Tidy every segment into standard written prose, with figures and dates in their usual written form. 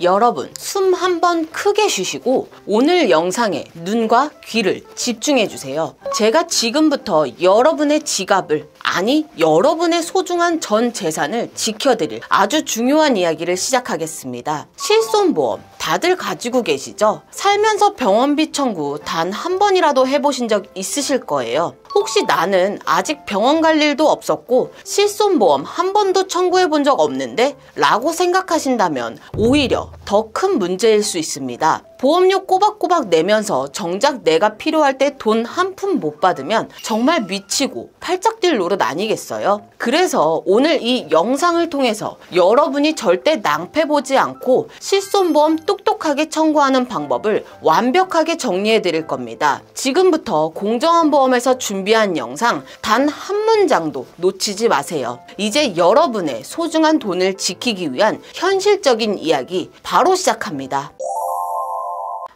여러분, 숨 한 번 크게 쉬시고 오늘 영상에 눈과 귀를 집중해 주세요. 제가 지금부터 여러분의 지갑을, 아니 여러분의 소중한 전 재산을 지켜드릴 아주 중요한 이야기를 시작하겠습니다. 실손보험 다들 가지고 계시죠? 살면서 병원비 청구 단 한 번이라도 해보신 적 있으실 거예요. 혹시 나는 아직 병원 갈 일도 없었고 실손보험 한 번도 청구해 본 적 없는데? 라고 생각하신다면 오히려 더 큰 문제일 수 있습니다. 보험료 꼬박꼬박 내면서 정작 내가 필요할 때 돈 한 푼 못 받으면 정말 미치고 팔짝 뛸 노릇 아니겠어요? 그래서 오늘 이 영상을 통해서 여러분이 절대 낭패보지 않고 실손보험 똑똑하게 청구하는 방법을 완벽하게 정리해 드릴 겁니다. 지금부터 공정한 보험에서 준비한 영상 단 한 문장도 놓치지 마세요. 이제 여러분의 소중한 돈을 지키기 위한 현실적인 이야기 바로 시작합니다.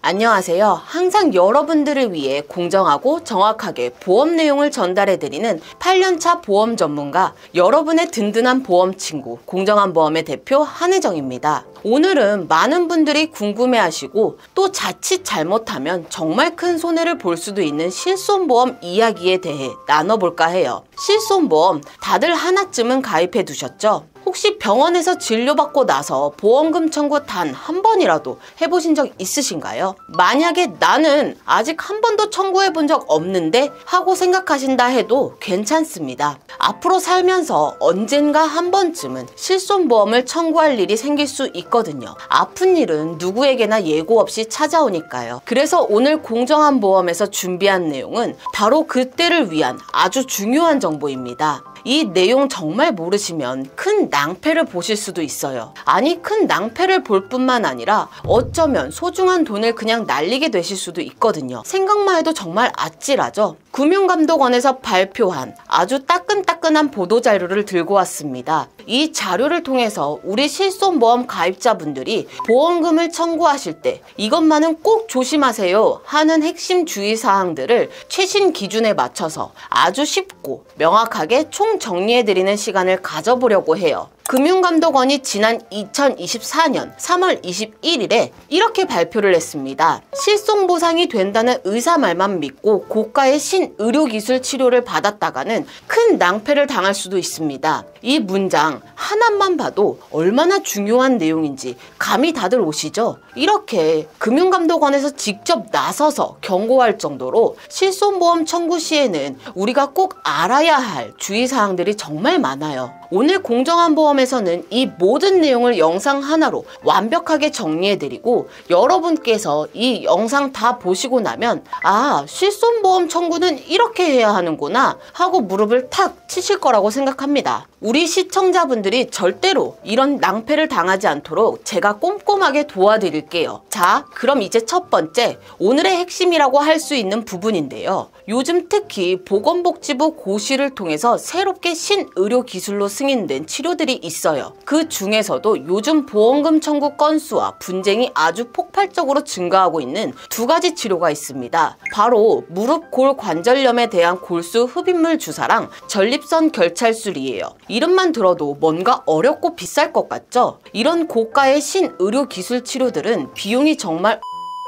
안녕하세요. 항상 여러분들을 위해 공정하고 정확하게 보험 내용을 전달해드리는 8년차 보험 전문가, 여러분의 든든한 보험 친구, 공정한 보험의 대표 한혜정입니다. 오늘은 많은 분들이 궁금해하시고 또 자칫 잘못하면 정말 큰 손해를 볼 수도 있는 실손보험 이야기에 대해 나눠볼까 해요. 실손보험 다들 하나쯤은 가입해 두셨죠? 혹시 병원에서 진료받고 나서 보험금 청구 단 한 번이라도 해보신 적 있으신가요? 만약에 나는 아직 한 번도 청구해 본 적 없는데 하고 생각하신다 해도 괜찮습니다. 앞으로 살면서 언젠가 한 번쯤은 실손보험을 청구할 일이 생길 수 있거든요. 아픈 일은 누구에게나 예고 없이 찾아오니까요. 그래서 오늘 공정한 보험에서 준비한 내용은 바로 그때를 위한 아주 중요한 정보입니다. 이 내용 정말 모르시면 큰 낭패를 보실 수도 있어요. 아니, 큰 낭패를 볼 뿐만 아니라 어쩌면 소중한 돈을 그냥 날리게 되실 수도 있거든요. 생각만 해도 정말 아찔하죠? 금융감독원에서 발표한 아주 따끈따끈한 보도자료를 들고 왔습니다. 이 자료를 통해서 우리 실손보험 가입자분들이 보험금을 청구하실 때 이것만은 꼭 조심하세요 하는 핵심 주의사항들을 최신 기준에 맞춰서 아주 쉽고 명확하게 총정리해드리는 시간을 가져보려고 해요. 금융감독원이 지난 2024년 3월 21일에 이렇게 발표를 했습니다. 실손보상이 된다는 의사 말만 믿고 고가의 신의료기술 치료를 받았다가는 큰 낭패를 당할 수도 있습니다. 이 문장 하나만 봐도 얼마나 중요한 내용인지 감이 다들 오시죠? 이렇게 금융감독원에서 직접 나서서 경고할 정도로 실손보험 청구 시에는 우리가 꼭 알아야 할 주의사항들이 정말 많아요. 오늘 공정한 보험에서는 이 모든 내용을 영상 하나로 완벽하게 정리해드리고 여러분께서 이 영상 다 보시고 나면 아, 실손보험 청구는 이렇게 해야 하는구나 하고 무릎을 탁 치실 거라고 생각합니다. 우리 시청자분들이 절대로 이런 낭패를 당하지 않도록 제가 꼼꼼하게 도와드릴게요. 자, 그럼 이제 첫 번째, 오늘의 핵심이라고 할 수 있는 부분인데요. 요즘 특히 보건복지부 고시를 통해서 새롭게 신의료 기술로 승인된 치료들이 있어요. 그 중에서도 요즘 보험금 청구 건수와 분쟁이 아주 폭발적으로 증가하고 있는 두 가지 치료가 있습니다. 바로 무릎 골 관절염에 대한 골수 흡입물 주사랑 전립선 결찰술이에요. 이름만 들어도 뭔가 어렵고 비쌀 것 같죠? 이런 고가의 신의료 기술 치료들은 비용이 정말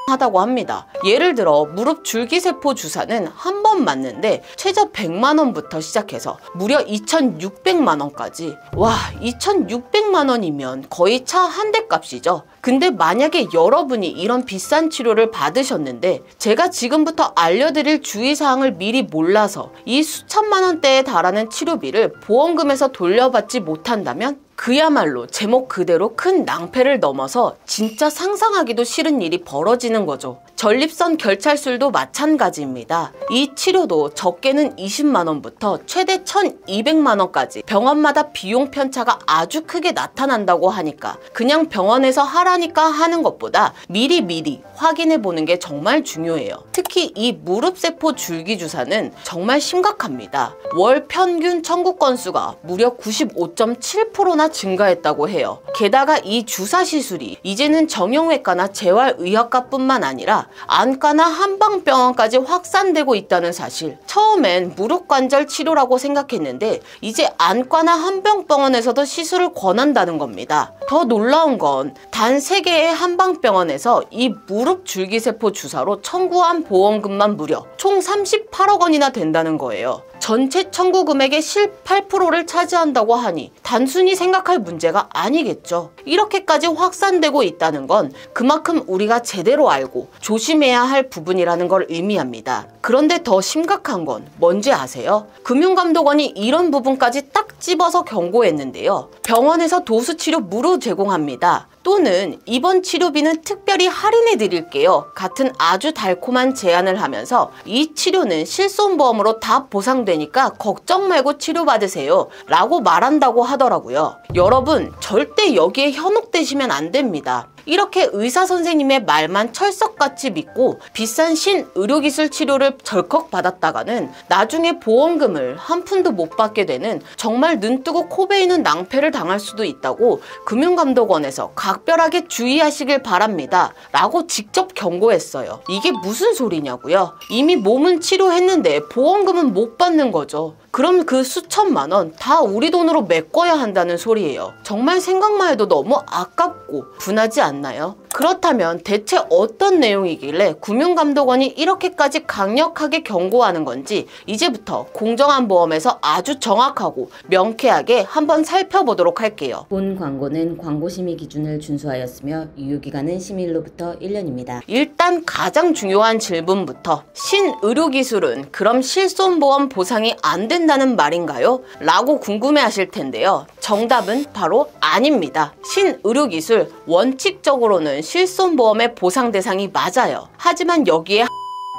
하다고 합니다. 예를 들어 무릎 줄기세포 주사는 한 번 맞는데 최저 100만원부터 시작해서 무려 2,600만원까지. 와, 2,600만원이면 거의 차 한 대 값이죠. 근데 만약에 여러분이 이런 비싼 치료를 받으셨는데 제가 지금부터 알려드릴 주의사항을 미리 몰라서 이 수천만 원대에 달하는 치료비를 보험금에서 돌려받지 못한다면 그야말로 제목 그대로 큰 낭패를 넘어서 진짜 상상하기도 싫은 일이 벌어지는 거죠. 전립선 결찰술도 마찬가지입니다. 이 치료도 적게는 20만원부터 최대 1,200만원까지 병원마다 비용 편차가 아주 크게 나타난다고 하니까 그냥 병원에서 하라니까 하는 것보다 미리 확인해 보는 게 정말 중요해요. 특히 이 무릎세포 줄기 주사는 정말 심각합니다. 월 평균 청구 건수가 무려 95.7%나 증가했다고 해요. 게다가 이 주사 시술이 이제는 정형외과나 재활의학과뿐만 아니라 안과나 한방병원까지 확산되고 있다는 사실. 처음엔 무릎관절 치료라고 생각했는데 이제 안과나 한방병원에서도 시술을 권한다는 겁니다. 더 놀라운 건 단 3개의 한방병원에서 이 무릎 줄기세포 주사로 청구한 보험금만 무려 총 38억 원이나 된다는 거예요. 전체 청구 금액의 8%를 차지한다고 하니 단순히 생각할 문제가 아니겠죠. 이렇게까지 확산되고 있다는 건 그만큼 우리가 제대로 알고 조심해야 할 부분이라는 걸 의미합니다. 그런데 더 심각한 건 뭔지 아세요? 금융감독원이 이런 부분까지 딱 집어서 경고했는데요. 병원에서 도수치료 무료 제공합니다. 또는 이번 치료비는 특별히 할인해 드릴게요 같은 아주 달콤한 제안을 하면서 이 치료는 실손보험으로 다 보상되니까 걱정 말고 치료받으세요 라고 말한다고 하더라고요. 여러분, 절대 여기에 현혹되시면 안 됩니다. 이렇게 의사 선생님의 말만 철석같이 믿고 비싼 신의료기술 치료를 절컥 받았다가는 나중에 보험금을 한 푼도 못 받게 되는 정말 눈뜨고 코 베이는 낭패를 당할 수도 있다고 금융감독원에서 각별하게 주의하시길 바랍니다 라고 직접 경고했어요. 이게 무슨 소리냐고요? 이미 몸은 치료했는데 보험금은 못 받는 거죠. 그럼 그 수천만 원 다 우리 돈으로 메꿔야 한다는 소리예요. 정말 생각만 해도 너무 아깝고 분하지 않나요? 그렇다면 대체 어떤 내용이길래 금융감독원이 이렇게까지 강력하게 경고하는 건지 이제부터 공정한 보험에서 아주 정확하고 명쾌하게 한번 살펴보도록 할게요. 본 광고는 광고심의 기준을 준수하였으며 유효기간은 심의일로부터 1년입니다. 일단 가장 중요한 질문부터, 신의료기술은 그럼 실손보험 보상이 안 된다는 말인가요? 라고 궁금해하실 텐데요. 정답은 바로 아닙니다. 신의료기술 원칙적으로는 실손보험의 보상 대상이 맞아요. 하지만 여기에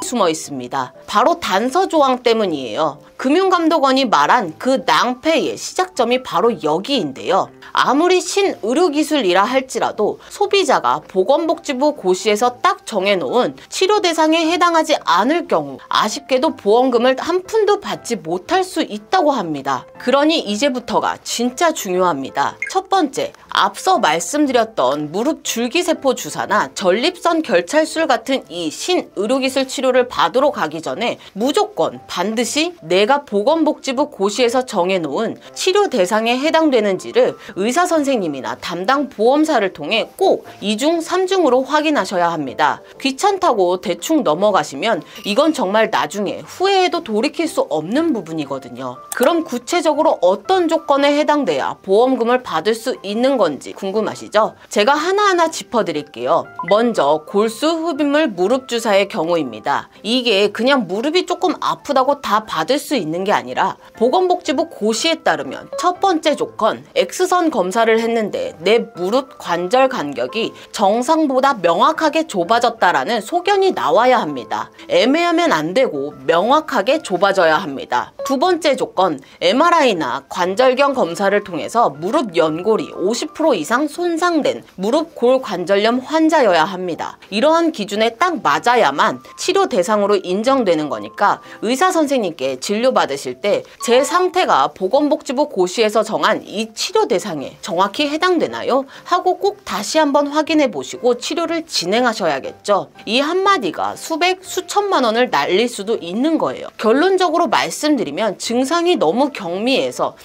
숨어 있습니다. 바로 단서 조항 때문이에요. 금융감독원이 말한 그 낭패의 시작점이 바로 여기인데요. 아무리 신의료기술이라 할지라도 소비자가 보건복지부 고시에서 딱 정해놓은 치료 대상에 해당하지 않을 경우 아쉽게도 보험금을 한 푼도 받지 못할 수 있다고 합니다. 그러니 이제부터가 진짜 중요합니다. 첫 번째, 앞서 말씀드렸던 무릎 줄기세포 주사나 전립선 결찰술 같은 이 신의료기술 치료를 받으러 가기 전에 무조건 반드시 내가 보건복지부 고시에서 정해놓은 치료 대상에 해당되는지를 의사 선생님이나 담당 보험사를 통해 꼭 2중, 3중으로 확인하셔야 합니다. 귀찮다고 대충 넘어가시면 이건 정말 나중에 후회해도 돌이킬 수 없는 부분이거든요. 그럼 구체적으로 어떤 조건에 해당돼야 보험금을 받을 수 있는 건지 궁금하시죠? 제가 하나하나 짚어드릴게요. 먼저 골수 흡입물 무릎 주사의 경우입니다. 이게 그냥 무릎이 조금 아프다고 다 받을 수 있는 게 아니라 보건복지부 고시에 따르면 첫 번째 조건, X선 검사를 했는데 내 무릎 관절 간격이 정상보다 명확하게 좁아졌다라는 소견이 나와야 합니다. 애매하면 안 되고 명확하게 좁아져야 합니다. 두 번째 조건, MRI나 관절경 검사를 통해서 무릎 연골이 50% 이상 손상된 무릎 골관절염 환자여야 합니다. 이러한 기준에 딱 맞아야만 치료 대상으로 인정되는 거니까 의사 선생님께 진료받으실 때 제 상태가 보건복지부 고시에서 정한 이 치료 대상에 정확히 해당되나요? 하고 꼭 다시 한번 확인해 보시고 치료를 진행하셔야겠죠. 이 한마디가 수백, 수천만 원을 날릴 수도 있는 거예요. 결론적으로 말씀드리면 증상이 너무 경미해서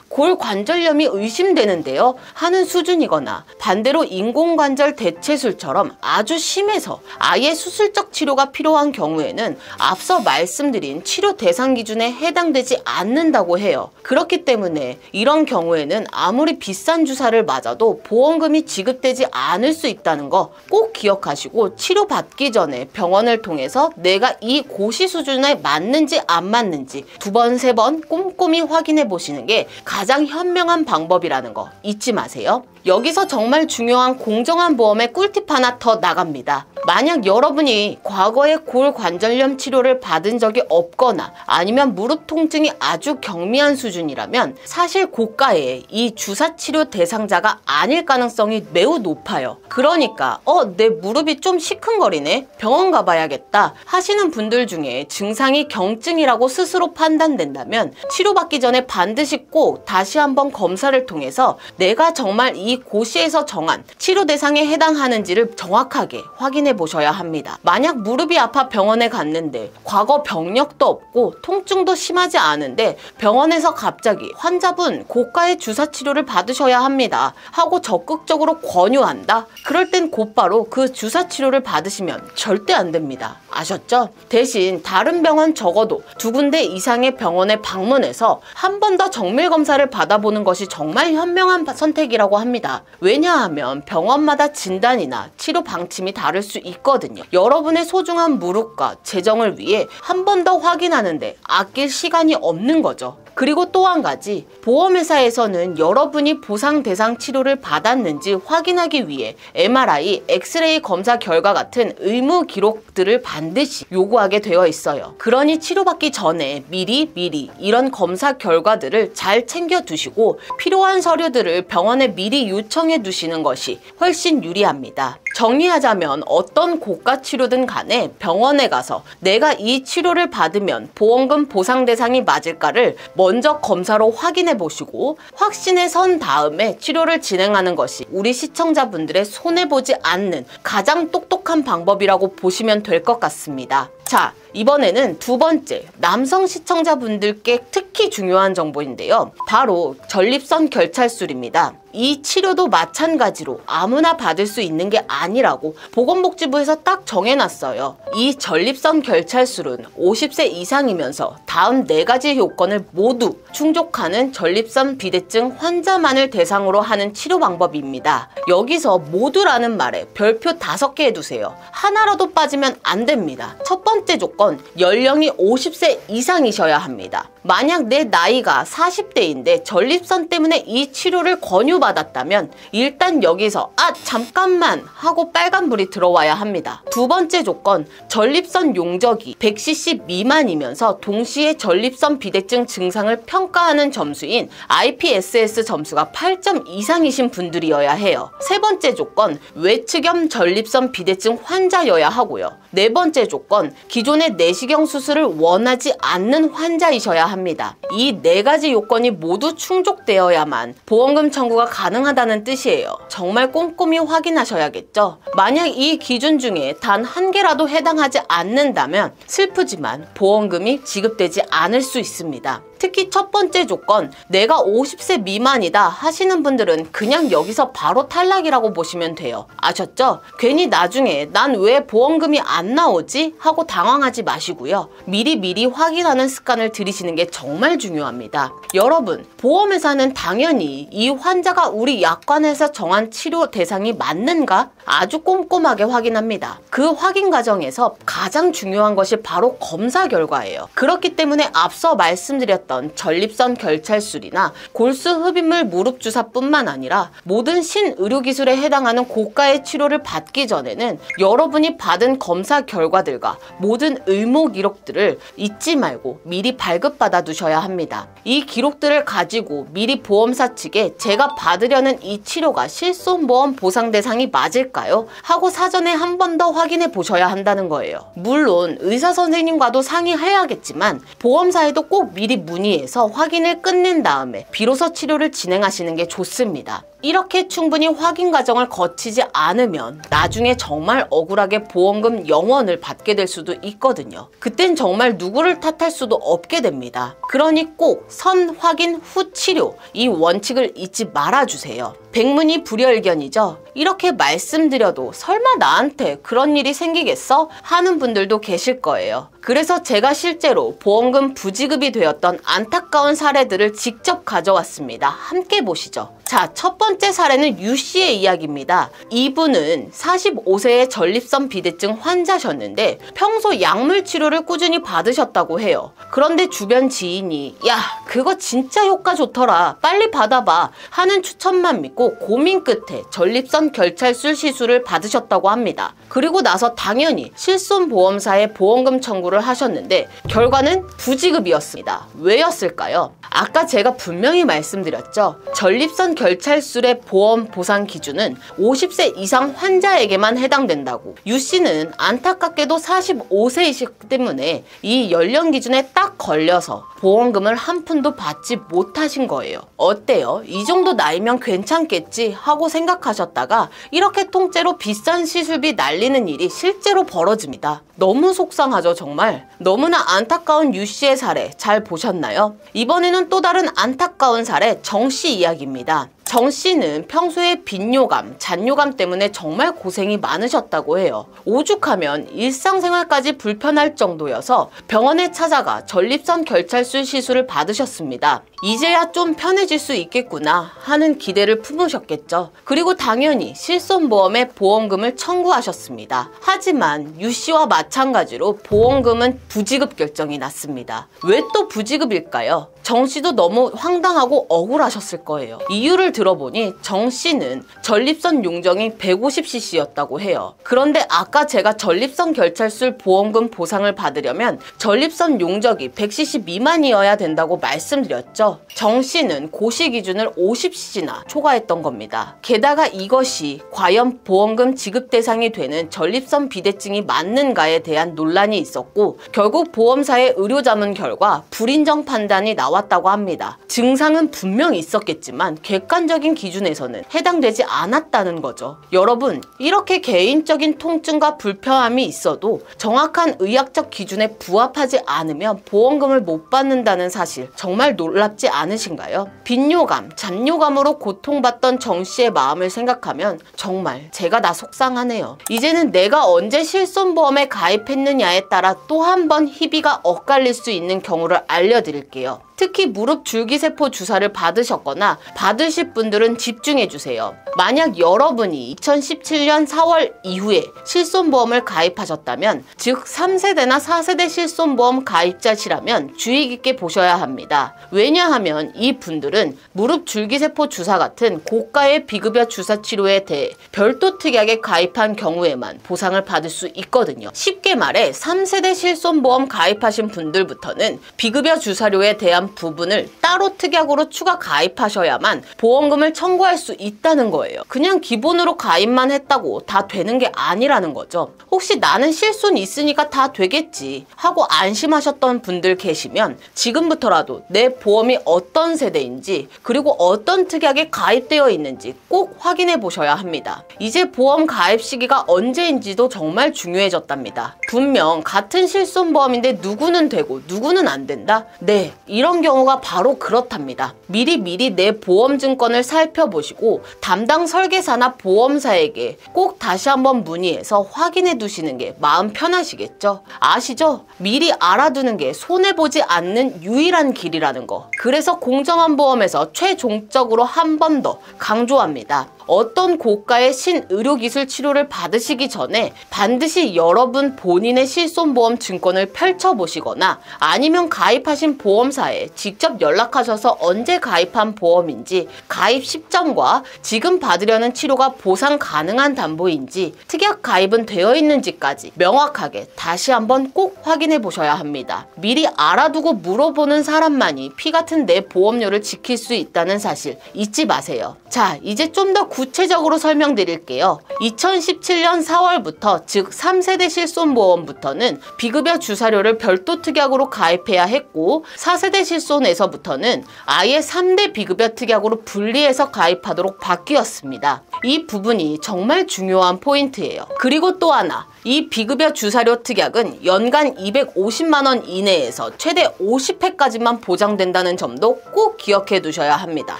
골관절염이 의심되는데요 하는 수준이거나 반대로 인공관절 대체술처럼 아주 심해서 아예 수술적 치료가 필요한 경우에는 앞서 말씀드린 치료 대상 기준에 해당되지 않는다고 해요. 그렇기 때문에 이런 경우에는 아무리 비싼 주사를 맞아도 보험금이 지급되지 않을 수 있다는 거 꼭 기억하시고 치료받기 전에 병원을 통해서 내가 이 고시 수준에 맞는지 안 맞는지 2번, 3번 꼼꼼히 확인해 보시는 게 가장 현명한 방법이라는 거 잊지 마세요. 여기서 정말 중요한 공정한 보험의 꿀팁 하나 더 나갑니다. 만약 여러분이 과거에 골관절염 치료를 받은 적이 없거나 아니면 무릎 통증이 아주 경미한 수준이라면 사실 고가의 이 주사 치료 대상자가 아닐 가능성이 매우 높아요. 그러니까 내 무릎이 좀 시큰거리네, 병원 가봐야겠다 하시는 분들 중에 증상이 경증이라고 스스로 판단된다면 치료받기 전에 반드시 꼭 다시 한번 검사를 통해서 내가 정말 이 이 고시에서 정한 치료 대상에 해당하는지를 정확하게 확인해 보셔야 합니다. 만약 무릎이 아파 병원에 갔는데 과거 병력도 없고 통증도 심하지 않은데 병원에서 갑자기 환자분 고가의 주사 치료를 받으셔야 합니다 하고 적극적으로 권유한다? 그럴 땐 곧바로 그 주사 치료를 받으시면 절대 안 됩니다. 아셨죠? 대신 다른 병원 적어도 2군데 이상의 병원에 방문해서 한 번 더 정밀 검사를 받아보는 것이 정말 현명한 선택이라고 합니다. 왜냐하면 병원마다 진단이나 치료 방침이 다를 수 있거든요. 여러분의 소중한 무릎과 재정을 위해 한 번 더 확인하는데 아낄 시간이 없는 거죠. 그리고 또 한 가지, 보험회사에서는 여러분이 보상 대상 치료를 받았는지 확인하기 위해 MRI, 엑스레이 검사 결과 같은 의무 기록들을 반드시 요구하게 되어 있어요. 그러니 치료받기 전에 미리 이런 검사 결과들을 잘 챙겨 두시고 필요한 서류들을 병원에 미리 요청해 두시는 것이 훨씬 유리합니다. 정리하자면 어떤 고가 치료든 간에 병원에 가서 내가 이 치료를 받으면 보험금 보상 대상이 맞을까를 먼저 검사로 확인해 보시고 확신에 선 다음에 치료를 진행하는 것이 우리 시청자분들의 손해보지 않는 가장 똑똑한 방법이라고 보시면 될 것 같습니다. 자, 이번에는 2번째, 남성 시청자분들께 특히 중요한 정보인데요. 바로 전립선 결찰술입니다. 이 치료도 마찬가지로 아무나 받을 수 있는 게 아니라고 보건복지부에서 딱 정해놨어요. 이 전립선 결찰술은 50세 이상이면서 다음 4가지 요건을 모두 충족하는 전립선 비대증 환자만을 대상으로 하는 치료 방법입니다. 여기서 모두라는 말에 별표 5개 해두세요. 하나라도 빠지면 안 됩니다. 첫 번째 조건, 연령이 50세 이상이셔야 합니다. 만약 내 나이가 40대인데 전립선 때문에 이 치료를 권유받았다면 일단 여기서 잠깐만 하고 빨간불이 들어와야 합니다. 2번째 조건, 전립선 용적이 100cc 미만이면서 동시에 전립선 비대증 증상을 평가하는 점수인 IPSS 점수가 8점 이상이신 분들이어야 해요. 3번째 조건, 외측염 전립선 비대증 환자여야 하고요. 4번째 조건, 기존의 내시경 수술을 원하지 않는 환자이셔야 합니다. 이 4가지 요건이 모두 충족되어야만 보험금 청구가 가능하다는 뜻이에요. 정말 꼼꼼히 확인하셔야겠죠? 만약 이 기준 중에 단 1개라도 해당하지 않는다면 슬프지만 보험금이 지급되지 않을 수 있습니다. 특히 첫 번째 조건, 내가 50세 미만이다 하시는 분들은 그냥 여기서 바로 탈락이라고 보시면 돼요. 아셨죠? 괜히 나중에 난 왜 보험금이 안 나오지? 하고 당황하지 마시고요. 미리 확인하는 습관을 들이시는 게 정말 중요합니다. 여러분, 보험회사는 당연히 이 환자가 우리 약관에서 정한 치료 대상이 맞는가? 아주 꼼꼼하게 확인합니다. 그 확인 과정에서 가장 중요한 것이 바로 검사 결과예요. 그렇기 때문에 앞서 말씀드렸던 전립선 결찰술이나 골수 흡입물 무릎 주사뿐만 아니라 모든 신의료기술에 해당하는 고가의 치료를 받기 전에는 여러분이 받은 검사 결과들과 모든 의무 기록들을 잊지 말고 미리 발급받아 두셔야 합니다. 이 기록들을 가지고 미리 보험사 측에 제가 받으려는 이 치료가 실손보험 보상 대상이 맞을까요? 하고 사전에 한 번 더 확인해 보셔야 한다는 거예요. 물론 의사 선생님과도 상의해야겠지만 보험사에도 꼭 미리 문의해서 확인을 끝낸 다음에 비로소 치료를 진행하시는 게 좋습니다. 이렇게 충분히 확인 과정을 거치지 않으면 나중에 정말 억울하게 보험금 0원을 받게 될 수도 있거든요. 그땐 정말 누구를 탓할 수도 없게 됩니다. 그러니 꼭 선 확인 후 치료, 이 원칙을 잊지 말아주세요. 백문이 불여일견이죠. 이렇게 말씀드려도 설마 나한테 그런 일이 생기겠어? 하는 분들도 계실 거예요. 그래서 제가 실제로 보험금 부지급이 되었던 안타까운 사례들을 직접 가져왔습니다. 함께 보시죠. 자, 첫 번째 사례는 유씨의 이야기입니다. 이분은 45세의 전립선 비대증 환자셨는데 평소 약물 치료를 꾸준히 받으셨다고 해요. 그런데 주변 지인이 야, 그거 진짜 효과 좋더라, 빨리 받아봐 하는 추천만 믿고 고민 끝에 전립선 결찰술 시술을 받으셨다고 합니다. 그리고 나서 당연히 실손보험사에 보험금 청구를 하셨는데 결과는 부지급이었습니다. 왜였을까요? 아까 제가 분명히 말씀드렸죠. 전립선 결찰술의 보험 보상 기준은 50세 이상 환자에게만 해당된다고. 유 씨는 안타깝게도 45세이기 때문에 이 연령 기준에 딱 걸려서 보험금을 한 푼도 받지 못하신 거예요. 어때요? 이 정도 나이면 괜찮겠지 하고 생각하셨다가 이렇게 통째로 비싼 시술비 날리는 일이 실제로 벌어집니다. 너무 속상하죠, 정말. 너무나 안타까운 유 씨의 사례 잘 보셨나요? 이번에는 또 다른 안타까운 사례 정 씨 이야기입니다. 정 씨는 평소에 빈뇨감, 잔뇨감 때문에 정말 고생이 많으셨다고 해요. 오죽하면 일상생활까지 불편할 정도여서 병원에 찾아가 전립선 결찰술 시술을 받으셨습니다. 이제야 좀 편해질 수 있겠구나 하는 기대를 품으셨겠죠. 그리고 당연히 실손보험에 보험금을 청구하셨습니다. 하지만 유 씨와 마찬가지로 보험금은 부지급 결정이 났습니다. 왜 또 부지급일까요? 정 씨도 너무 황당하고 억울하셨을 거예요. 이유를 들어보니 정 씨는 전립선 용적이 150cc였다고 해요. 그런데 아까 제가 전립선 결찰술 보험금 보상을 받으려면 전립선 용적이 100cc 미만이어야 된다고 말씀드렸죠. 정 씨는 고시 기준을 50cc나 초과했던 겁니다. 게다가 이것이 과연 보험금 지급 대상이 되는 전립선 비대증이 맞는가에 대한 논란이 있었고 결국 보험사의 의료자문 결과 불인정 판단이 나왔다고 합니다. 증상은 분명히 있었겠지만 객관적인 기준에서는 해당되지 않았다는 거죠. 여러분, 이렇게 개인적인 통증과 불편함이 있어도 정확한 의학적 기준에 부합하지 않으면 보험금을 못 받는다는 사실 정말 놀랍지 않으신가요? 빈뇨감, 잔뇨감으로 고통받던 정 씨의 마음을 생각하면 정말 제가 다 속상하네요. 이제는 내가 언제 실손보험에 가입했느냐에 따라 또 한 번 희비가 엇갈릴 수 있는 경우를 알려드릴게요. 특히 무릎 줄기세포 주사를 받으셨거나 받으실 분들은 집중해주세요. 만약 여러분이 2017년 4월 이후에 실손보험을 가입하셨다면, 즉 3세대나 4세대 실손보험 가입자시라면 주의 깊게 보셔야 합니다. 왜냐하면 이 분들은 무릎 줄기세포 주사 같은 고가의 비급여 주사 치료에 대해 별도 특약에 가입한 경우에만 보상을 받을 수 있거든요. 쉽게 말해 3세대 실손보험 가입하신 분들부터는 비급여 주사료에 대한 부분을 따로 특약으로 추가 가입하셔야만 보험금을 청구할 수 있다는 거예요. 그냥 기본으로 가입만 했다고 다 되는 게 아니라는 거죠. 혹시 나는 실손 있으니까 다 되겠지 하고 안심하셨던 분들 계시면 지금부터라도 내 보험이 어떤 세대인지 그리고 어떤 특약에 가입되어 있는지 꼭 확인해 보셔야 합니다. 이제 보험 가입 시기가 언제인지도 정말 중요해졌답니다. 분명 같은 실손보험인데 누구는 되고 누구는 안 된다? 네, 이런 경우가 바로 그렇답니다. 미리 내 보험 증권을 살펴보시고 담당 설계사나 보험사에게 꼭 다시 한번 문의해서 확인해 두시는 게 마음 편하시겠죠? 아시죠? 미리 알아두는 게 손해보지 않는 유일한 길이라는 거. 그래서 공정한 보험에서 최종적으로 한 번 더 강조합니다. 어떤 고가의 신의료기술 치료를 받으시기 전에 반드시 여러분 본인의 실손보험 증권을 펼쳐보시거나 아니면 가입하신 보험사에 직접 연락하셔서 언제 가입한 보험인지, 가입 시점과 지금 받으려는 치료가 보상 가능한 담보인지, 특약 가입은 되어 있는지까지 명확하게 다시 한번 꼭 확인해 보셔야 합니다. 미리 알아두고 물어보는 사람만이 피 같은 내 보험료를 지킬 수 있다는 사실 잊지 마세요. 자, 이제 좀 더 구체적으로 설명드릴게요. 2017년 4월부터 즉 3세대 실손보험부터는 비급여 주사료를 별도 특약으로 가입해야 했고 4세대 실손에서부터는 아예 3대 비급여 특약으로 분리해서 가입하도록 바뀌었습니다. 이 부분이 정말 중요한 포인트예요. 그리고 또 하나, 이 비급여 주사료 특약은 연간 250만원 이내에서 최대 50회까지만 보장된다는 점도 꼭 기억해 두셔야 합니다.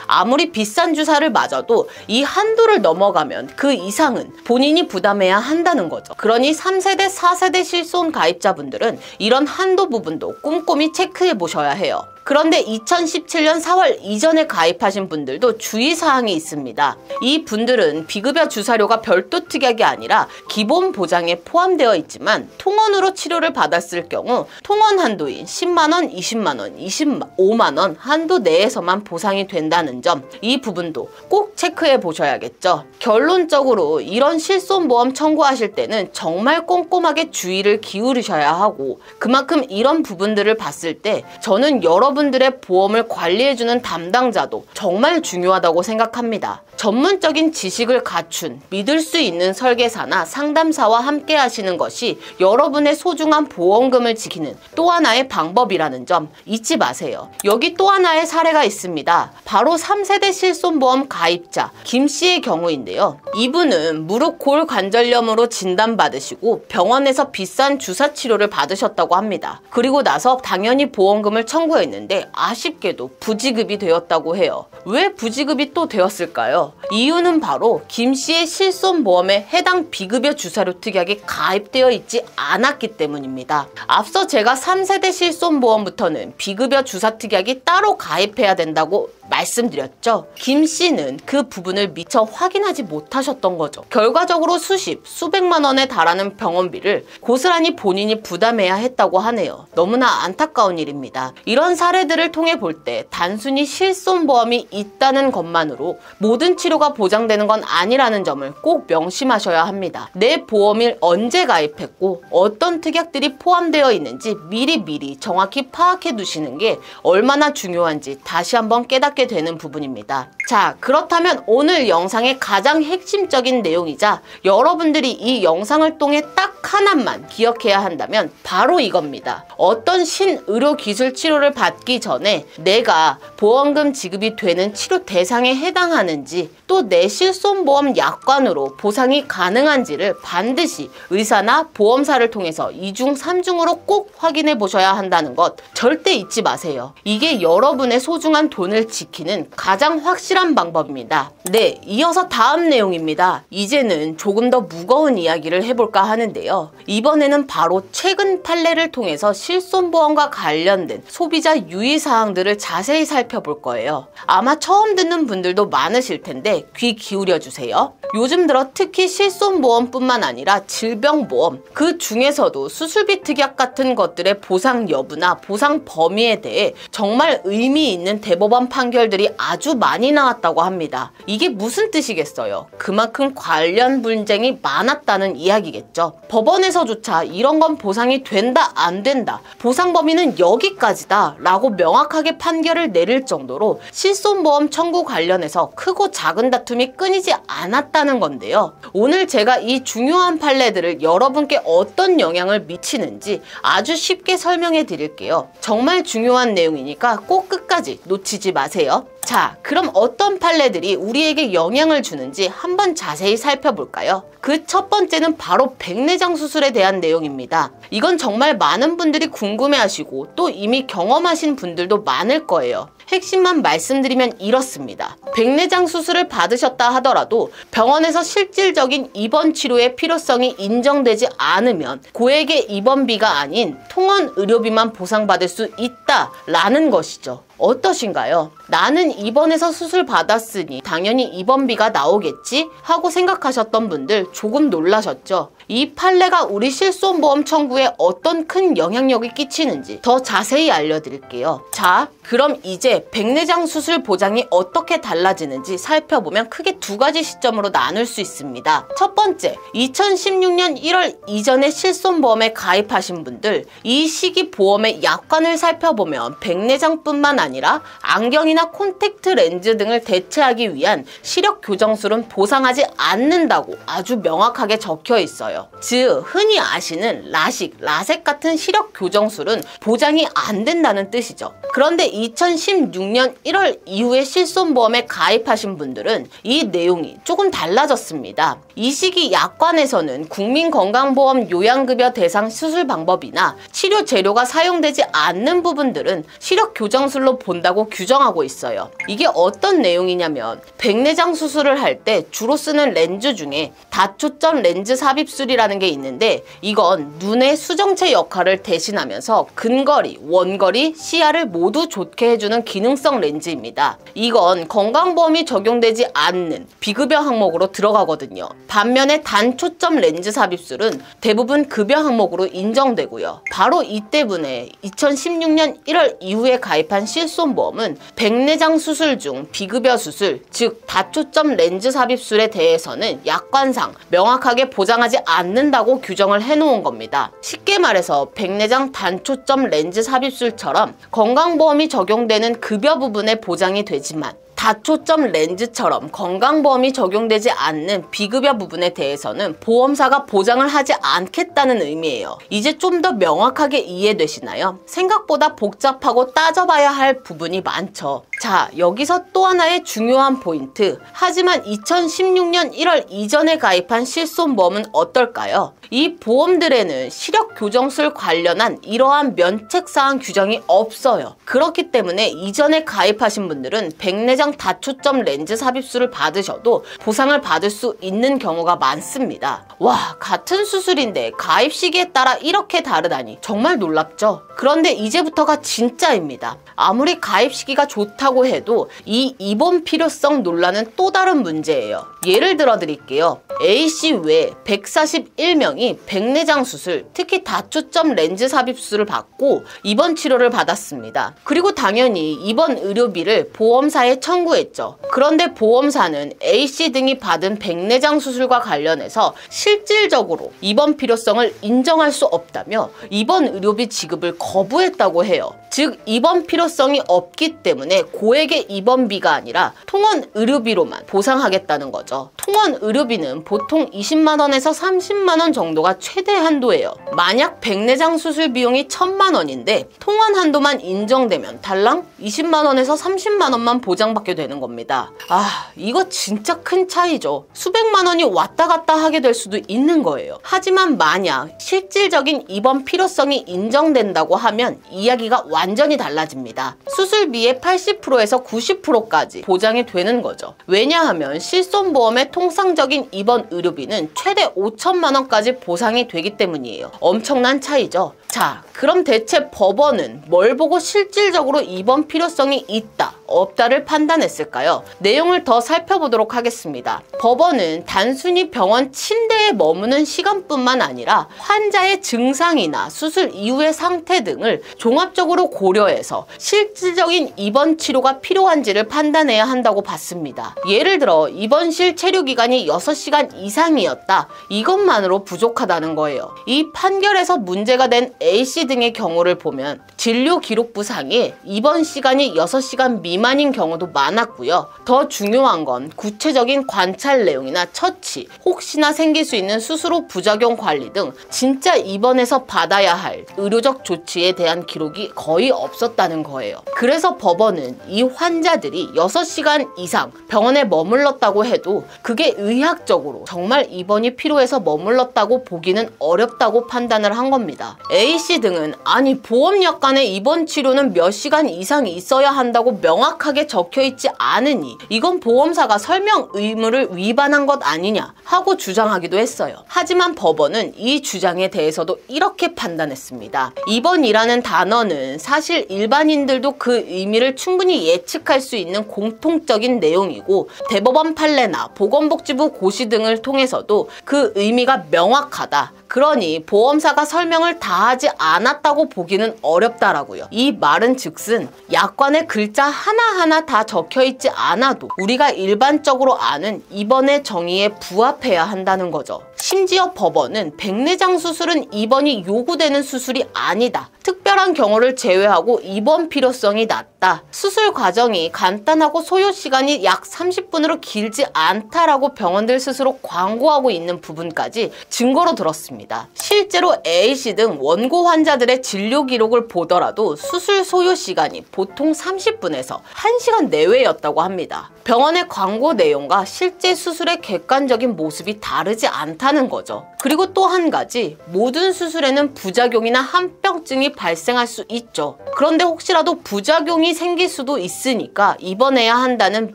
아무리 비싼 주사를 맞아도 이 한도를 넘어가면 그 이상은 본인이 부담해야 한다는 거죠. 그러니 3세대, 4세대 실손 가입자분들은 이런 한도 부분도 꼼꼼히 체크해 보셔야 해요. 그런데 2017년 4월 이전에 가입하신 분들도 주의사항이 있습니다. 이 분들은 비급여 주사료가 별도 특약이 아니라 기본 보장에 포함되어 있지만 통원으로 치료를 받았을 경우 통원 한도인 10만원, 20만원, 25만원 한도 내에서만 보상이 된다는 점, 이 부분도 꼭 체크해 보셔야겠죠. 결론적으로 이런 실손보험 청구하실 때는 정말 꼼꼼하게 주의를 기울이셔야 하고, 그만큼 이런 부분들을 봤을 때 저는 여러분 여러분들의 보험을 관리해주는 담당자도 정말 중요하다고 생각합니다. 전문적인 지식을 갖춘 믿을 수 있는 설계사나 상담사와 함께 하시는 것이 여러분의 소중한 보험금을 지키는 또 하나의 방법이라는 점 잊지 마세요. 여기 또 하나의 사례가 있습니다. 바로 3세대 실손보험 가입자 김씨의 경우인데요. 이분은 무릎 골관절염으로 진단받으시고 병원에서 비싼 주사 치료를 받으셨다고 합니다. 그리고 나서 당연히 보험금을 청구했는데 아쉽게도 부지급이 되었다고 해요. 왜 부지급이 또 되었을까요? 이유는 바로 김씨의 실손보험에 해당 비급여 주사료 특약이 가입되어 있지 않았기 때문입니다. 앞서 제가 3세대 실손보험부터는 비급여 주사 특약이 따로 가입해야 된다고 말씀드렸죠. 김씨는 그 부분을 미처 확인하지 못하셨던 거죠. 결과적으로 수백만 원에 달하는 병원비를 고스란히 본인이 부담해야 했다고 하네요. 너무나 안타까운 일입니다. 이런 사례들을 통해 볼 때 단순히 실손보험이 있다는 것만으로 모든 치료가 보장되는 건 아니라는 점을 꼭 명심하셔야 합니다. 내 보험을 언제 가입했고 어떤 특약들이 포함되어 있는지 미리 정확히 파악해 두시는 게 얼마나 중요한지 다시 한번 깨닫게 되는 부분입니다. 자, 그렇다면 오늘 영상의 가장 핵심적인 내용이자 여러분들이 이 영상을 통해 딱 하나만 기억해야 한다면 바로 이겁니다. 어떤 신의료기술 치료를 받기 전에 내가 보험금 지급이 되는 치료 대상에 해당하는지 또 내 실손보험 약관으로 보상이 가능한지를 반드시 의사나 보험사를 통해서 2중, 3중으로 꼭 확인해 보셔야 한다는 것 절대 잊지 마세요. 이게 여러분의 소중한 돈을 지키는 가장 확실한 방법입니다. 네, 이어서 다음 내용입니다. 이제는 조금 더 무거운 이야기를 해볼까 하는데요. 이번에는 바로 최근 판례를 통해서 실손보험과 관련된 소비자 유의사항들을 자세히 살펴볼 거예요. 아마 처음 듣는 분들도 많으실 텐데 귀 기울여 주세요. 요즘 들어 특히 실손보험뿐만 아니라 질병보험, 그 중에서도 수술비 특약 같은 것들의 보상 여부나 보상 범위에 대해 정말 의미 있는 대법원 판결들이 아주 많이 나왔다고 합니다. 이게 무슨 뜻이겠어요? 그만큼 관련 분쟁이 많았다는 이야기겠죠. 법원에서조차 이런 건 보상이 된다, 안 된다, 보상 범위는 여기까지다 라고 명확하게 판결을 내릴 정도로 실손보험 청구 관련해서 크고 작은 다툼이 끊이지 않았다는 건데요. 오늘 제가 이 중요한 판례들을 여러분께 어떤 영향을 미치는지 아주 쉽게 설명해 드릴게요. 정말 중요한 내용이니까 꼭 끝까지 놓치지 마세요. 자, 그럼 어떤 판례들이 우리에게 영향을 주는지 한번 자세히 살펴볼까요? 그 첫 번째는 바로 백내장 수술에 대한 내용입니다. 이건 정말 많은 분들이 궁금해하시고 또 이미 경험하신 분들도 많을 거예요. 핵심만 말씀드리면 이렇습니다. 백내장 수술을 받으셨다 하더라도 병원에서 실질적인 입원 치료의 필요성이 인정되지 않으면 고액의 입원비가 아닌 통원 의료비만 보상받을 수 있다라는 것이죠. 어떠신가요? 나는 입원해서 수술 받았으니 당연히 입원비가 나오겠지 하고 생각하셨던 분들 조금 놀라셨죠? 이 판례가 우리 실손보험 청구에 어떤 큰 영향력이 끼치는지 더 자세히 알려드릴게요. 자, 그럼 이제 백내장 수술 보장이 어떻게 달라지는지 살펴보면 크게 두 가지 시점으로 나눌 수 있습니다. 첫 번째, 2016년 1월 이전에 실손보험에 가입하신 분들, 이 시기 보험의 약관을 살펴보면 백내장뿐만 아니라 안경이나 콘택트 렌즈 등을 대체하기 위한 시력 교정술은 보상하지 않는다고 아주 명확하게 적혀 있어요. 즉, 흔히 아시는 라식, 라섹 같은 시력 교정술은 보장이 안 된다는 뜻이죠. 그런데 2016년 1월 이후에 실손보험에 가입하신 분들은 이 내용이 조금 달라졌습니다. 이 시기 약관에서는 국민건강보험 요양급여 대상 수술 방법이나 치료 재료가 사용되지 않는 부분들은 시력 교정술로 본다고 규정하고 있어요. 이게 어떤 내용이냐면 백내장 수술을 할 때 주로 쓰는 렌즈 중에 다초점 렌즈 삽입술이라는 게 있는데 이건 눈의 수정체 역할을 대신하면서 근거리, 원거리, 시야를 모두 좋게 해주는 기능성 렌즈입니다. 이건 건강보험이 적용되지 않는 비급여 항목으로 들어가거든요. 반면에 단초점 렌즈 삽입술은 대부분 급여 항목으로 인정되고요. 바로 이 때문에 2016년 1월 이후에 가입한 실손보험은 백내장 수술 중 비급여 수술, 즉 다초점 렌즈 삽입술에 대해서는 약관상 명확하게 보장하지 않는다고 규정을 해놓은 겁니다. 쉽게 말해서 백내장 단초점 렌즈 삽입술처럼 건강 건강보험이 적용되는 급여 부분에 보장이 되지만 다초점 렌즈처럼 건강보험이 적용되지 않는 비급여 부분에 대해서는 보험사가 보장을 하지 않겠다는 의미예요. 이제 좀 더 명확하게 이해되시나요? 생각보다 복잡하고 따져봐야 할 부분이 많죠. 자, 여기서 또 하나의 중요한 포인트. 하지만 2016년 1월 이전에 가입한 실손보험은 어떨까요? 이 보험들에는 시력 교정술 관련한 이러한 면책사항 규정이 없어요. 그렇기 때문에 이전에 가입하신 분들은 백내장 다초점 렌즈 삽입술을 받으셔도 보상을 받을 수 있는 경우가 많습니다. 와, 같은 수술인데 가입 시기에 따라 이렇게 다르다니 정말 놀랍죠? 그런데 이제부터가 진짜입니다. 아무리 가입 시기가 좋다고 해도 이 입원 필요성 논란은 또 다른 문제예요. 예를 들어 드릴게요. A씨 외 141명이 백내장 수술, 특히 다초점 렌즈 삽입술을 받고 입원 치료를 받았습니다. 그리고 당연히 입원 의료비를 보험사에 청구했죠. 그런데 보험사는 A씨 등이 받은 백내장 수술과 관련해서 실질적으로 입원 필요성을 인정할 수 없다며 입원 의료비 지급을 거부했다고 해요. 즉 입원 필요성이 없기 때문에 고액의 입원비가 아니라 통원 의료비로만 보상하겠다는 거죠. 통원 의료비는 보통 20만원에서 30만원 정도가 최대 한도예요. 만약 백내장 수술 비용이 1000만원인데 통원 한도만 인정되면 달랑 20만원에서 30만원만 보장받게 되는 겁니다. 아, 이거 진짜 큰 차이죠. 수백만원이 왔다 갔다 하게 될 수도 있는 거예요. 하지만 만약 실질적인 입원 필요성이 인정된다고 하면 이야기가 완전히 달라집니다. 수술비의 80%에서 90%까지 보장이 되는 거죠. 왜냐하면 실손보험의 통상적인 입원 의료비는 최대 5천만원까지 보상이 되기 때문이에요. 엄청난 차이죠. 자, 그럼 대체 법원은 뭘 보고 실질적으로 입원 필요성이 있다, 없다를 판단했을까요? 내용을 더 살펴보도록 하겠습니다. 법원은 단순히 병원 침대에 머무는 시간뿐만 아니라 환자의 증상이나 수술 이후의 상태 등을 종합적으로 고려해서 실질적인 입원 치료가 필요한지를 판단해야 한다고 봤습니다. 예를 들어 입원실 체류기간이 6시간 이상이었다. 이것만으로 부족하다는 거예요. 이 판결에서 문제가 된 A씨 등의 경우를 보면 진료기록부 상에 입원 시간이 6시간 미만인 경우도 많았고요. 더 중요한 건 구체적인 관찰 내용이나 처치, 혹시나 생길 수 있는 수술 후 부작용 관리 등 진짜 입원해서 받아야 할 의료적 조치에 대한 기록이 거의 없었다는 거예요. 그래서 법원은 이 환자들이 6시간 이상 병원에 머물렀다고 해도 그게 의학적으로 정말 입원이 필요해서 머물렀다고 보기는 어렵다고 판단을 한 겁니다. A씨 등은 아니 보험약관에 입원 치료는 몇 시간 이상 있어야 한다고 명확하게 적혀있지 않으니 이건 보험사가 설명 의무를 위반한 것 아니냐 하고 주장하기도 했어요. 하지만 법원은 이 주장에 대해서도 이렇게 판단했습니다. 입원이라는 단어는 사실 일반인들도 그 의미를 충분히 예측할 수 있는 공통적인 내용이고 대법원 판례나 보건복지부 고시 등을 통해서도 그 의미가 명확하다. 그러니 보험사가 설명을 다 하지 않았다고 보기는 어렵다라고요. 이 말은 즉슨 약관에 글자 하나하나 다 적혀있지 않아도 우리가 일반적으로 아는 입원의 정의에 부합해야 한다는 거죠. 심지어 법원은 백내장 수술은 입원이 요구되는 수술이 아니다. 특별한 경우를 제외하고 입원 필요성이 낮다. 수술 과정이 간단하고 소요 시간이 약 30분으로 길지 않다라고 병원들 스스로 광고하고 있는 부분까지 증거로 들었습니다. 실제로 A씨 등 원고 환자들의 진료 기록을 보더라도 수술 소요 시간이 보통 30분에서 1시간 내외였다고 합니다. 병원의 광고 내용과 실제 수술의 객관적인 모습이 다르지 않다는 거죠. 그리고 또 한 가지, 모든 수술에는 부작용이나 합병증이 발생할 수 있죠. 그런데 혹시라도 부작용이 생길 수도 있으니까 입원해야 한다는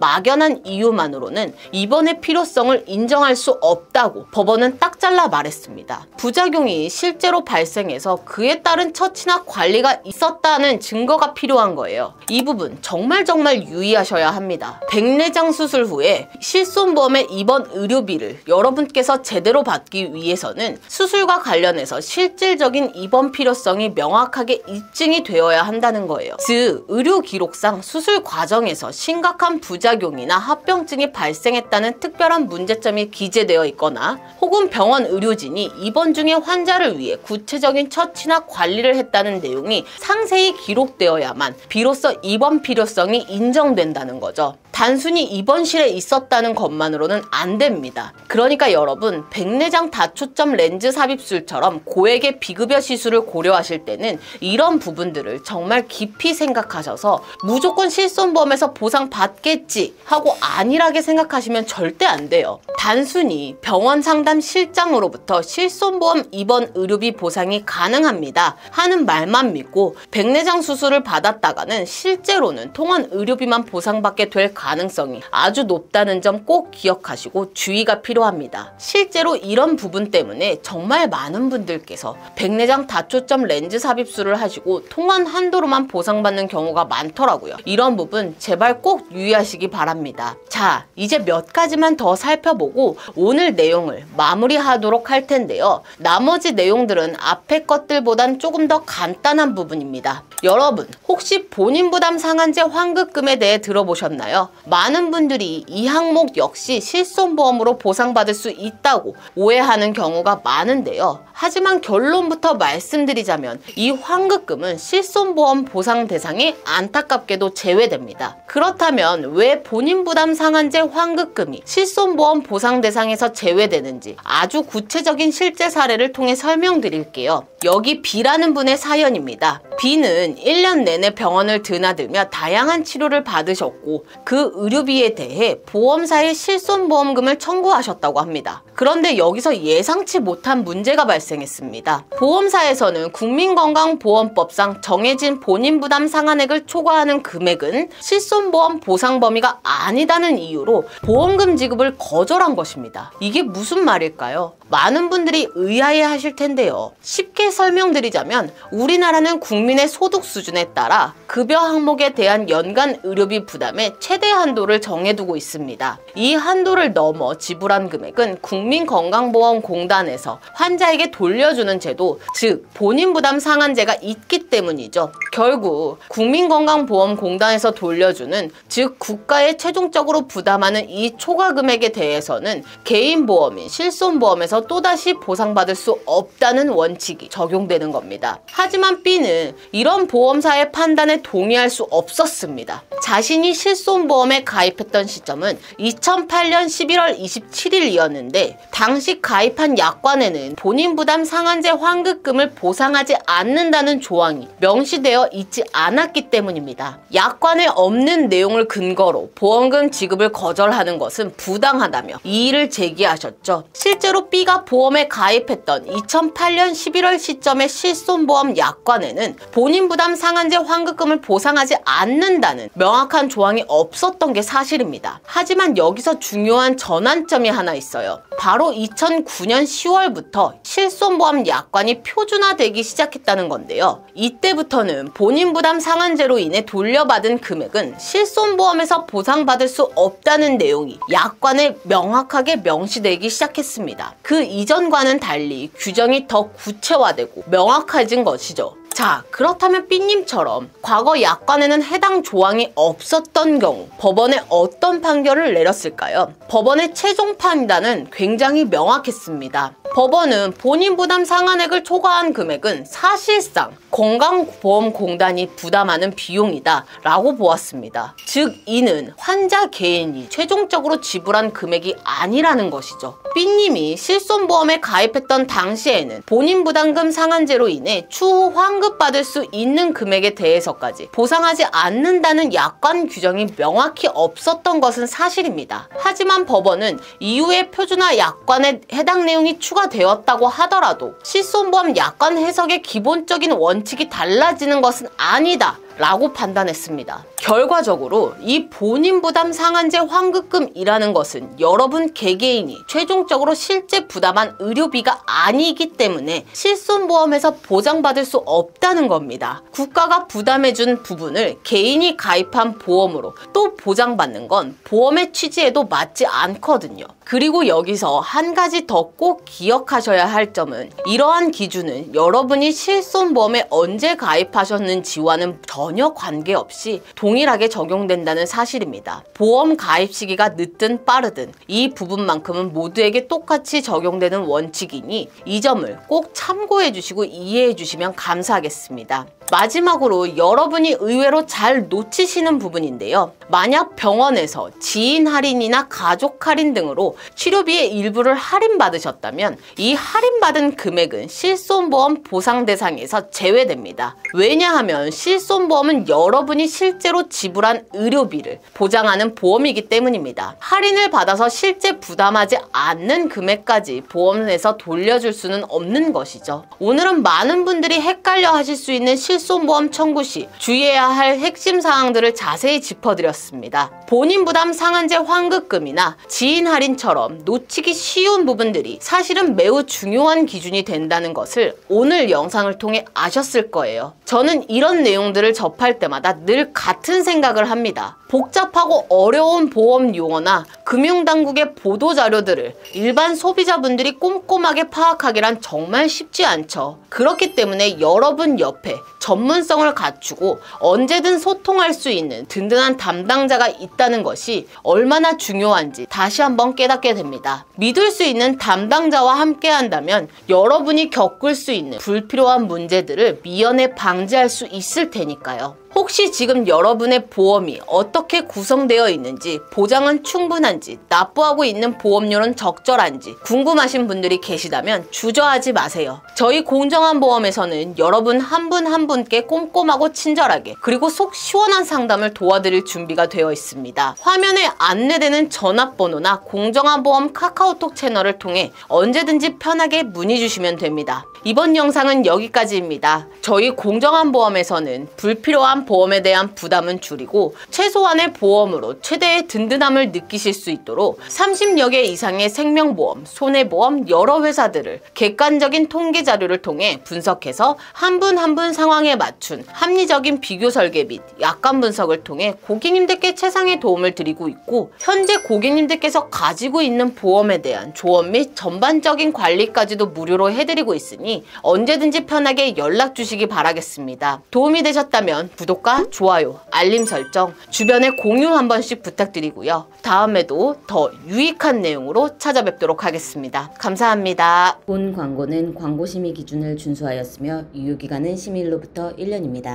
막연한 이유만으로는 입원의 필요성을 인정할 수 없다고 법원은 딱 잘라 말했습니다. 부작용이 실제로 발생해서 그에 따른 처치나 관리가 있었다는 증거가 필요한 거예요. 이 부분 정말 유의하셔야 합니다. 백내장 수술 후에 실손보험의 입원 의료비를 여러분께서 제대로 받기 위해서는 수술과 관련해서 실질적인 입원 필요성이 명확하게 입증이 되어야 한다는 거예요. 즉 의료 기록상 수술 과정에서 심각한 부작용이나 합병증이 발생했다는 특별한 문제점이 기재되어 있거나 혹은 병원 의료진이 입원 중에 환자를 위해 구체적인 처치나 관리를 했다는 내용이 상세히 기록되어야만 비로소 입원 필요성이 인정된다는 거죠. 단순히 입원실에 있었다는 것만으로는 안 됩니다. 그러니까 여러분, 백내장 다초점 렌즈 삽입술처럼 고액의 비급여 시술을 고려하실 때는 이런 부분들을 정말 깊이 생각하셔서 무조건 실손보험에서 보상받겠지 하고 안일하게 생각하시면 절대 안 돼요. 단순히 병원 상담 실장으로부터 실손보험 입원 의료비 보상이 가능합니다 하는 말만 믿고 백내장 수술을 받았다가는 실제로는 통원 의료비만 보상받게 될 가능성이 아주 높다는 점 꼭 기억하시고 주의가 필요합니다. 실제로 이런 부분 때문에 정말 많은 분들께서 백내장 다초점 렌즈 삽입술을 하시고 통원 한도로만 보상받는 경우가 많더라고요. 이런 부분 제발 꼭 유의하시기 바랍니다. 자, 이제 몇 가지만 더 살펴보고 오늘 내용을 마무리하도록 할 텐데요. 나머지 내용들은 앞에 것들보단 조금 더 간단한 부분입니다. 여러분, 혹시 본인 부담 상한제 환급금에 대해 들어보셨나요? 많은 분들이 이 항목 역시 실손보험으로 보상받을 수 있다고 오해하는 경우가 많은데요. 하지만 결론부터 말씀드리자면 이 환급금은 실손보험 보상 대상에 안타깝게도 제외됩니다. 그렇다면 왜 본인 부담 상한제 환급금이 실손보험 보상 대상에서 제외되는지 아주 구체적인 실제 사례를 통해 설명드릴게요. 여기 B라는 분의 사연입니다. B는 1년 내내 병원을 드나들며 다양한 치료를 받으셨고 그 의료비에 대해 보험사에 실손보험금을 청구하셨다고 합니다. 그런데 여기서 예상치 못한 문제가 발생했습니다. 보험사에서는 국민건강보험법상 정해진 본인 부담 상한액을 초과하는 금액은 실손보험 보상 범위가 아니다는 이유로 보험금 지급을 거절한 것입니다. 이게 무슨 말일까요? 많은 분들이 의아해 하실 텐데요. 쉽게 설명드리자면 우리나라는 국민의 소득 수준에 따라 급여 항목에 대한 연간 의료비 부담의 최대 한도를 정해두고 있습니다. 이 한도를 넘어 지불한 금액은 국민건강보험공단에서 환자에게 돌려주는 제도, 즉 본인 부담 상한제가 있기 때문이죠. 결국 국민건강보험공단에서 돌려주는, 즉 국가에 최종적으로 부담하는 이 초과 금액에 대해서는 개인보험인 실손보험에서 또다시 보상받을 수 없다는 원칙이 적용되는 겁니다. 하지만 B는 이런 보험사의 판단에 동의할 수 없었습니다. 자신이 실손보험에 가입했던 시점은 2008년 11월 27일이었는데 당시 가입한 약관에는 본인 부담 상한제 환급금을 보상하지 않는다는 조항이 명시되어 있지 않았기 때문입니다. 약관에 없는 내용을 근거로 보험금 지급을 거절하는 것은 부당하다며 이의를 제기하셨죠. 실제로 B가 보험에 가입했던 2008년 11월 시점의 실손보험 약관에는 본인 부담 상한제 환급금을 보상하지 않는다는 명확한 조항이 없었던 게 사실입니다. 하지만 여기서 중요한 전환점이 하나 있어요. 바로 2009년 10월부터 실손보험 약관이 표준화되기 시작했다는 건데요. 이때부터는 본인 부담 상한제로 인해 돌려받은 금액은 실손보험에서 보상받을 수 없다는 내용이 약관에 명확하게 명시되기 시작했습니다. 그 이전과는 달리 규정이 더 구체화되고 명확해진 것이죠. 자, 그렇다면 B님처럼 과거 약관에는 해당 조항이 없었던 경우 법원에 어떤 판결을 내렸을까요? 법원의 최종 판단은 굉장히 명확했습니다. 법원은 본인 부담 상한액을 초과한 금액은 사실상 건강보험공단이 부담하는 비용이다 라고 보았습니다. 즉 이는 환자 개인이 최종적으로 지불한 금액이 아니라는 것이죠. B님이 실손보험에 가입했던 당시에는 본인 부담금 상한제로 인해 추후 환급받을 수 있는 금액에 대해서까지 보상하지 않는다는 약관 규정이 명확히 없었던 것은 사실입니다. 하지만 법원은 이후에 표준화 약관에 해당 내용이 추가되었다고 하더라도 실손보험 약관 해석의 기본적인 원칙이 달라지는 것은 아니다 라고 판단했습니다. 결과적으로 이 본인 부담 상한제 환급금이라는 것은 여러분 개개인이 최종적으로 실제 부담한 의료비가 아니기 때문에 실손보험에서 보장받을 수 없다는 겁니다. 국가가 부담해준 부분을 개인이 가입한 보험으로 또 보장받는 건 보험의 취지에도 맞지 않거든요. 그리고 여기서 한 가지 더 꼭 기억하셔야 할 점은 이러한 기준은 여러분이 실손보험에 언제 가입하셨는지와는 전혀 관계없이 동일하게 적용된다는 사실입니다. 보험 가입 시기가 늦든 빠르든 이 부분만큼은 모두에게 똑같이 적용되는 원칙이니 이 점을 꼭 참고해 주시고 이해해 주시면 감사하겠습니다. 마지막으로 여러분이 의외로 잘 놓치시는 부분인데요. 만약 병원에서 지인 할인이나 가족 할인 등으로 치료비의 일부를 할인받으셨다면 이 할인받은 금액은 실손보험 보상 대상에서 제외됩니다. 왜냐하면 실손보험은 여러분이 실제로 지불한 의료비를 보장하는 보험이기 때문입니다. 할인을 받아서 실제 부담하지 않는 금액까지 보험에서 돌려줄 수는 없는 것이죠. 오늘은 많은 분들이 헷갈려 하실 수 있는 실손보험 청구 시 주의해야 할 핵심 사항들을 자세히 짚어드렸습니다. 본인 부담 상한제 환급금이나 지인 할인처럼 놓치기 쉬운 부분들이 사실은 매우 중요한 기준이 된다는 것을 오늘 영상을 통해 아셨을 거예요. 저는 이런 내용들을 접할 때마다 늘 같은 생각을 합니다. 복잡하고 어려운 보험 용어나 금융당국의 보도자료들을 일반 소비자분들이 꼼꼼하게 파악하기란 정말 쉽지 않죠. 그렇기 때문에 여러분 옆에 전문성을 갖추고 언제든 소통할 수 있는 든든한 담당자가 있다는 것이 얼마나 중요한지 다시 한번 깨닫게 됩니다. 믿을 수 있는 담당자와 함께 한다면 여러분이 겪을 수 있는 불필요한 문제들을 미연에 방지할 수 있을 테니까요. 혹시 지금 여러분의 보험이 어떻게 구성되어 있는지, 보장은 충분한지, 납부하고 있는 보험료는 적절한지 궁금하신 분들이 계시다면 주저하지 마세요. 저희 공정한 보험에서는 여러분 한 분 한 분께 꼼꼼하고 친절하게 그리고 속 시원한 상담을 도와드릴 준비가 되어 있습니다. 화면에 안내되는 전화번호나 공정한 보험 카카오톡 채널을 통해 언제든지 편하게 문의 주시면 됩니다. 이번 영상은 여기까지입니다. 저희 공정한 보험에서는 불필요한 보험에 대한 부담은 줄이고 최소한의 보험으로 최대의 든든함을 느끼실 수 있도록 30여 개 이상의 생명보험, 손해보험 여러 회사들을 객관적인 통계 자료를 통해 분석해서 한 분 한 분 상황에 맞춘 합리적인 비교 설계 및 약관 분석을 통해 고객님들께 최상의 도움을 드리고 있고 현재 고객님들께서 가지고 있는 보험에 대한 조언 및 전반적인 관리까지도 무료로 해드리고 있으니 언제든지 편하게 연락 주시기 바라겠습니다. 도움이 되셨다면 구독과 좋아요, 알림 설정, 주변에 공유 한 번씩 부탁드리고요. 다음에도 더 유익한 내용으로 찾아뵙도록 하겠습니다. 감사합니다. 본 광고는 광고심의 기준을 준수하였으며 유효기간은 심의일로부터 1년입니다.